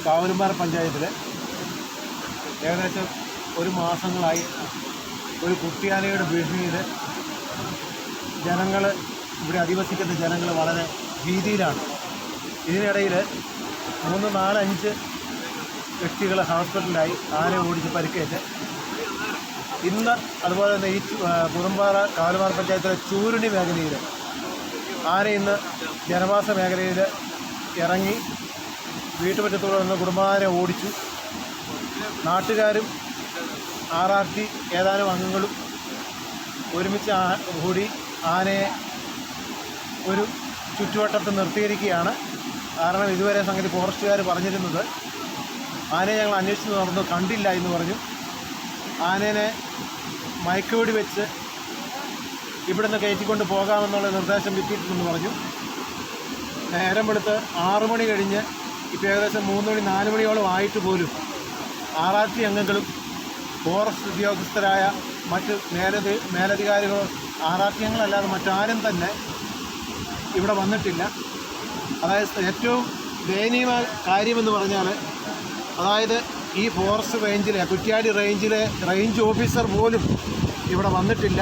കാവലുംപാറ പഞ്ചായത്തിൽ ഏകദേശം ഒരു മാസങ്ങളായി ഒരു കുട്ടിയാനയുടെ ഭീഷണിയിൽ ജനങ്ങൾ, ഇവിടെ അധിവസിക്കുന്ന ജനങ്ങൾ വളരെ ഭീതിയിലാണ്. ഇതിനിടയിൽ 3, 4, 5 വ്യക്തികൾ ഹോസ്പിറ്റലിലായി ആന ഓടിച്ച് പരിക്കേറ്റ്. ഇന്ന് അതുപോലെ തന്നെ ഈ പുറമ്പാറ കാവലുംപാറ പഞ്ചായത്തിലെ ചൂരുണി മേഖലയിൽ ആന ഇന്ന് ജനവാസ മേഖലയിൽ ഇറങ്ങി വീട്ടുമുറ്റത്തൂടെ നിന്ന് കുടുംബാനെ ഓടിച്ചു. നാട്ടുകാരും RRT ഏതാനും അംഗങ്ങളും ഒരുമിച്ച് കൂടി ആനയെ ഒരു ചുറ്റുവട്ടത്ത് നിർത്തിയിരിക്കുകയാണ്. കാരണം ഇതുവരെ സംഗതി ഫോറസ്റ്റുകാർ പറഞ്ഞിരുന്നത് ആനയെ ഞങ്ങൾ അന്വേഷിച്ച് നടന്നു, കണ്ടില്ല എന്ന് പറഞ്ഞു. ആനേനെ മയക്കുവെടി വെച്ച് ഇവിടുന്ന് കയറ്റിക്കൊണ്ട് പോകാമെന്നുള്ള നിർദ്ദേശം കിട്ടിയിട്ടുണ്ടെന്ന് പറഞ്ഞു. നേരം വെളുത്ത് 6 മണി കഴിഞ്ഞ് ഇപ്പോൾ ഏകദേശം 3 മണി 4 മണിയോളം ആയിട്ട് പോലും RRT അംഗങ്ങളും ഫോറസ്റ്റ് ഉദ്യോഗസ്ഥരായ മറ്റ് മേലധികാരികളോ RRT അംഗങ്ങളല്ലാതെ മറ്റാരും തന്നെ ഇവിടെ വന്നിട്ടില്ല. അതായത് ഏറ്റവും ദയനീയമായ കാര്യമെന്ന് പറഞ്ഞാൽ, അതായത് ഈ ഫോറസ്റ്റ് റേഞ്ചിലെ കുറ്റ്യാടി റേഞ്ചിലെ റേഞ്ച് ഓഫീസർ പോലും ഇവിടെ വന്നിട്ടില്ല.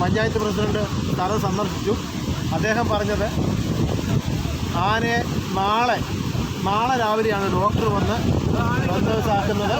പഞ്ചായത്ത് പ്രസിഡന്റ് സ്ഥലം സന്ദർശിച്ചു. അദ്ദേഹം പറഞ്ഞത് ആനയെ നാളെ രാവിലെയാണ് ഡോക്ടർ വന്ന് ദിവസമാക്കുന്നത്.